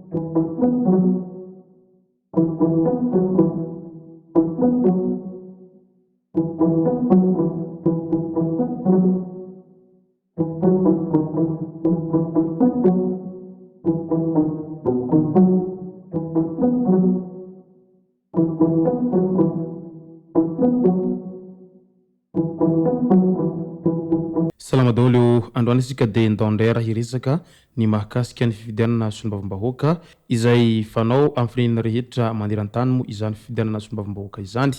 Salama daholo androany isika dia ndandera hiresaka ny mahakasika ny fifidianana solombavambahoaka izay fanao amin'ny firenena rehetra maneran-tany moa izany fifidianana solombavambahoaka izany.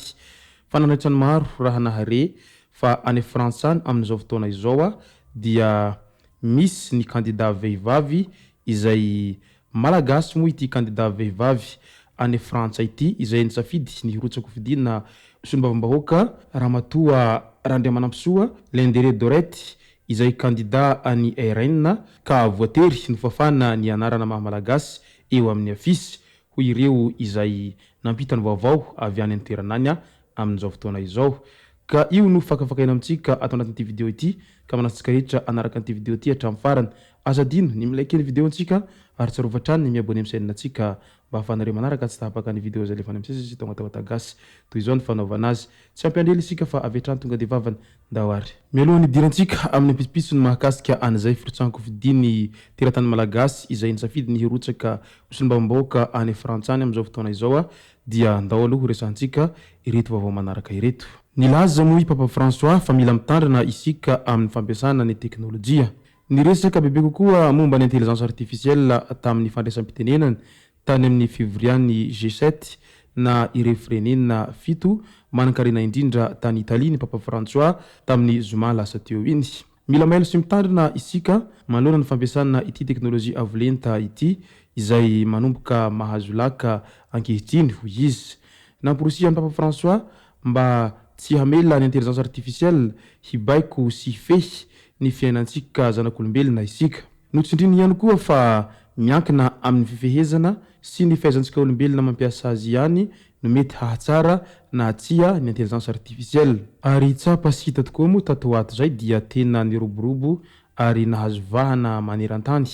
Fanandraitsany maro raha nahare fa any Frantsa any amin'izao fotoana izao dia misy ny candidat vehivavy izay malagasy moa ity candidat vehivavy any Frantsa ity izay nisafidy ny hirotsaka fidiana solombavambahoaka Ramatoa Randriamanampisoa Lendere Dorety izay candidat any RN ka voatery nofafana ny anarana mahamalagasy eo amin'ny afisy ho ireo izay nampitany vaovao avy any an-toeranany amin'izao fotoana izao. Ka io no fakafakaina amintsika ato anatin'ity video ity ka manasitsika rehetra anaraka an'ity video ity hatramin'ny farany. Aza dino ny milike ny video antsika ary tsarovatrany ny miabone amin'ny chaîne antsika mba ahafahanareo manaraka tsy tahapaka ny video zay lefa any amin'ny tonga tawatagasy toy izao ny fanaovana azy. Tsy ampiandrely isika fa avy hatrany tonga dia vavany ndahary. Mialohan'ny idirantsika amin'ny pitsipiso ny mahakasika an'izay firotsanako fidiny teratany malagasy izay nisafidy ny hirotsaka solombavambahoaka any Frantsa any amin'izao fotoana izao dia ndao aloha resantsika ireto vaovao manaraka ireto. Nilaza moa i Papa François fa mila mitandrina isika amin'ny fampiasana ny teknolojia. Niresaka bebe kokoa momba ny intelligence artificielle tamin'ny fandraisam-pitenenany tany amin'ny février G7 na ireo firenena fito manankarena indrindra tany Italia ny Papa François tamin'ny zoma lasa teo iny. Mila mailo sy mitandrina isika manoloana ny fampiasana ity teknolojia avolenta ity izay manomboka mahazo laka ankehitriny hoy izy. Nampirosiany Papa François mba tsy hamela ny intelligence artificielle hibaiko sy hifehy ny fiainantsika zanak'olombelona isika. Notsindriny ihany koa fa miankina amin'ny fifehezana sy ny fahaizantsika olombelona mampiasa azy ihany no mety hahatsara na hatsia ny intelligence artificielle. Ary tsapa sy hita tokoa moa tato ato zay dia tena niroborobo ary nahazo vahana maneran-tany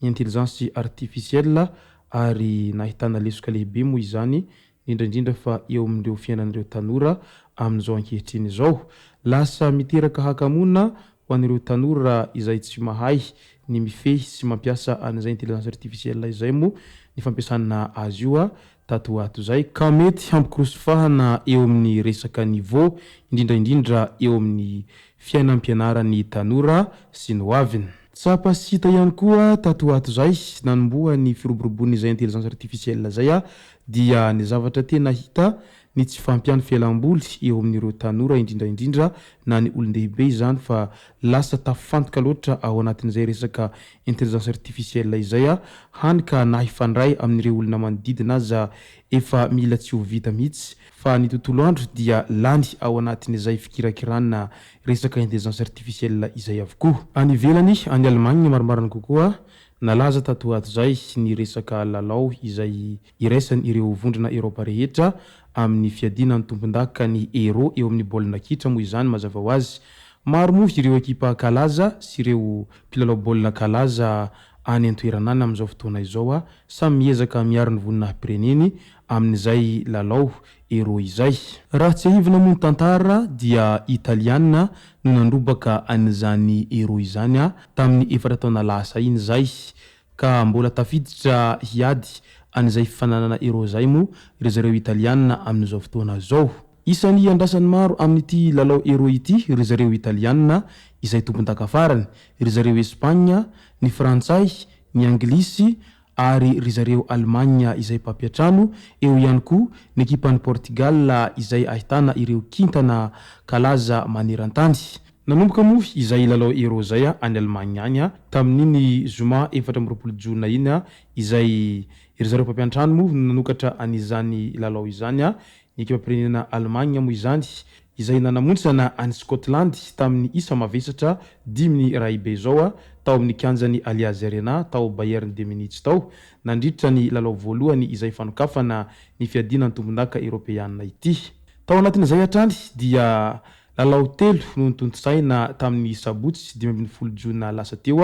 ny intelligence artificielle ary nahitana lesoka lehibe moa izany indrindra fa eo amin'ireo fiainan'ireo tanora amin'izao ankehitriny izao. Lasa miteraka hakamona ho an'ireo tanora izay tsy mahay ny mifehy sy mampiasa an'izay intelligence artificielle izay moa ny fampiasana azy io tato ato zay ka mety hampikirosofahana eo amin'ny resaka niveau indrindra eo amin'ny fiainam-pianarany tanora sy ny hoaviny. Tsapa sy hita ihany koa tato ato zay nanomboa ny firoborobon'izay intelligence artificielle zay dia ny zavatra tena hita ny tsy fampiany fialamboly eo amin'ireo tanora indrindra na ny olon-dehibe izany fa lasa tafantoka loatra ao anatin'izay resaka intelligence artificielle izay hany ka nahifandray amin'ireo olona manodidina aza efa mila tsy ho vita mihitsy fa ny tontolo andro dia lany ao anatin'izay fikirakirana resaka intelligence artificielle izay avokoa. Any ivelany any Allemagne maromarony kokoa nalaza tato ato zay ny resaka lalao izay iraisany ireo vondrona Eropa rehetra amin'ny fiadinany tompon-daka ny Euro eo amin'ny baolina kitra moa izany mazava ho azy. Maro moa ireo ekipa kalaza sy ireo mpilalao baolina kalaza any an-toeranany amin'izao fotoana izao samy miezaka miaro ny voninahim-pireneny amin'izay lalao Euro izay. Raha tsy ahivina moa ny tantara dia Italiana no nandrobaka an'izany Euro izany tamin'ny 4 taona lasa iny zay ka mbola tafiditra hiady an'izay fifananana Euro zay moa ireo Italiana amin'izao fotoana izao. Isan'ny andrasany maro amin'ity lalao Euro ity ireo Italiana izay tompon-daka farany, ireo Espagne, ny Frantsay, ny Anglisy ary rizareo Allemagne izay mpampiatrano eo ihany koa ny ekipan'ny Portugal izay ahitana ireo kintana kalaza maneran-tany. Nanomboka moa izay lalao Euro zay any Allemagne any tamin'iny zoma 24 Jona iny izay rizareo mpampiatrano moa nanokatra an'izany lalao izany ny ekipam-pirenena Allemagne moa izany izay nanamontsana any Scotland tamin'ny isa mavesatra 10-2 zao tao amin'ny kianjany Allianz Arena tao Bayern de Munich tao nandritra ny lalao voalohany izay fanokafana ny fiadinan'ny tompon-daka Europeana ity. Tao anatin'izay hatrany dia lalao telo no nitontosaina tamin'ny sabotsy 15 Jona lasa teo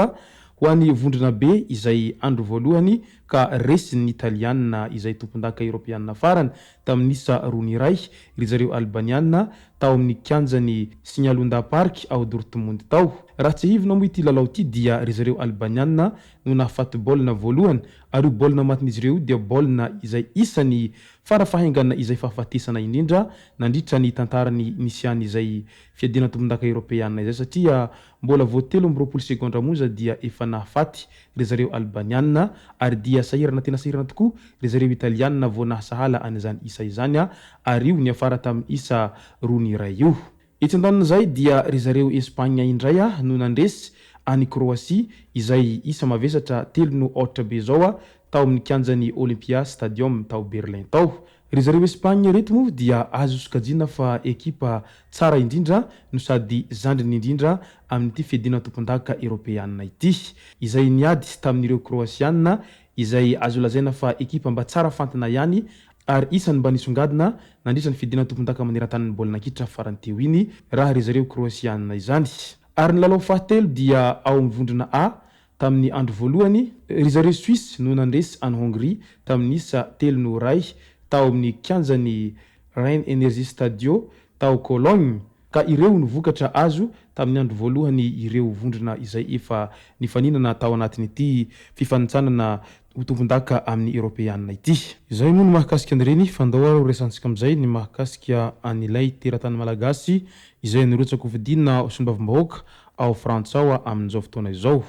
ho an'ny vondrona be izay andro voalohany ka resiny italiana izay tompon-daka europeanina farany tamin'isa rony ray ry zareo albaniana tao amin'ny kianjany Signalunda Park ao Dortmund tao. Raha tsy hivina moa ity lalao ity dia ry zareo albaniana no nahafaty baolina voalohany ary io baolina matin'izy ireo dia baolina izay isany farafahaingana izay fahafatesana indrindra nandritra ny tantarany nisiany izay fiadina tompon-daka europeanina izay satria mbola voatelo amby 20 sekondra monja dia efa nahafaty ry zareo albaniana ary dia sahirana tena sahirana tokoa ry zareo italiana vao nahasahala an'izany isa izany ary io ny afara tamin'ny isa rony ray io. Itsindanana zay dia ry zareo Espagna indray no nandresy any Croatie izay isa mavesatra 3-0 zao tao amin'ny kianjany Olympia Stadium tao Berlin tao. Ry zareo Espagna reto moa dia azo sokajina fa ekipa tsara indrindra no sady zandriny indrindra amin'ity fiadina tompon-daka europeanina ity izay niady tamin'ireo Croatianina izay azo lazaina fa ekipa mba tsara fantana ihany ary isany mba nisongadina nandritra ny fiadina tompon-daka maneran-tanin'ny baolina kitra farany teo iny raha ry zareo Croatianina izany. Ary ny lalao fahatelo dia ao amin'ny vondrona A tamin'ny andro voalohany ry zareo Suisse no nandresy any Hongrie tamin'ny isa 3-2 tao amin'ny kianjany Rhein Energy Stadio tao Cologne ka ireo no vokatra azo tamin'ny andro voalohany ireo vondrona izay efa nifaninana tao anatin'ity fifanitsanana tompon-daka amin'ny europeanina ity. Izay moa no mahakasika an'ireny fandao resantsika amin'izay ny mahakasika an'ilay teratany malagasy izay nirotsaka vidina sombavim-bahoaka ao Frantsa ao amin'izao fotoana izao.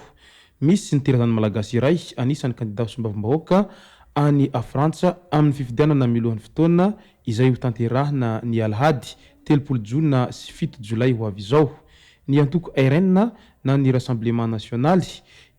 Misy ny teratany malagasy iray anisany kandida sombavim-bahoaka any a Frantsa amin'ny fifidianana milohan'ny fotoana izay ho tanterahina ny alahady 30 jona sy 7 jolay ho avy izao. Ny antoko RN na ny Rassemblement National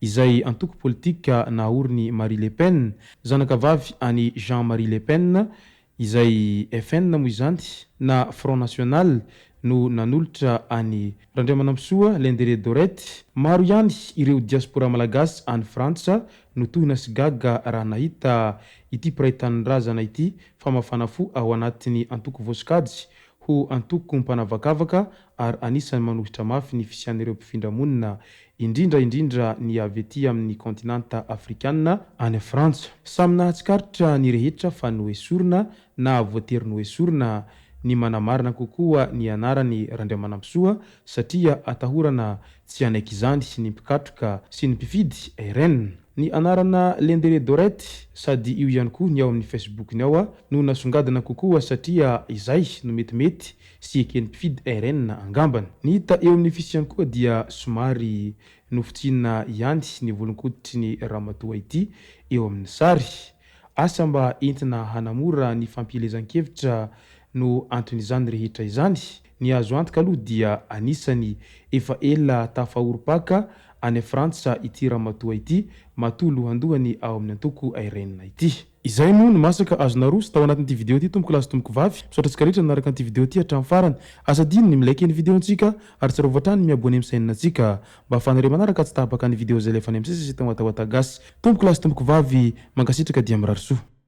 izay antoko politika naoriny Marie Le Pen, zanakavavy any Jean-Marie Le Pen izay FN moa izany na Front National no nanolotra any Randriamanampisoa Lendere Dorette. Maro ihany ireo diaspora malagasy any Frantsa no tohina sy gaga raha nahita ity piraitanindrazana ity famafana fo ao anatiny antoko vosikajy ho antoko mpanavakavaka ary anisany manohitra mafy ny fisian'ireo mpifindra monina indrindra ny avy ety amin'ny kontinanta afrikanina any Frantsa. Samy nahatsikaritra ny rehetra fa noesorina na voatery noesorina ny manamarina kokoa ny anarany Randriamanampisoa satria atahorana tsy anaiky izany ny mpikatroka sy ny mpifidy RN. Ny anarana Lendere Dorette sady io ihany koa ny ao amin'ny Facebook-ny ao no nasongadina kokoa satria izay no metimety sy eken'ny mpifidy RN angambany. Ny hita eo amin'ny fisiany koa dia somary nofitsinina ihany ny volonkoditry ny ramatoa ity eo amin'ny sary. Asa mba entina hanamora ny fampielezan-kevitra no anton'izany rehetra izany. Ny azo antoka aloha dia anisany efa ela tafahorom-paka any Frantsa ity ramatoa ity matolo handohany ao amin'ny antoko RN ity. Izay moa no masaka azona roso tao anatin'ity video ity tomboko lazy tomboko vavy. Misaotra rehetra naraka an'ity video ity hatramin'ny farany. Asa dino ny milaiky ny video antsika ary tsara voatrany miabone amin'ny chaîne antsika mba afanareo manaraka tsy tahabaka ny video zay lefa ny am'sisy sy tao atagasy. Tomboko lazy tomboko vavy mankasitraka dia mirary soa.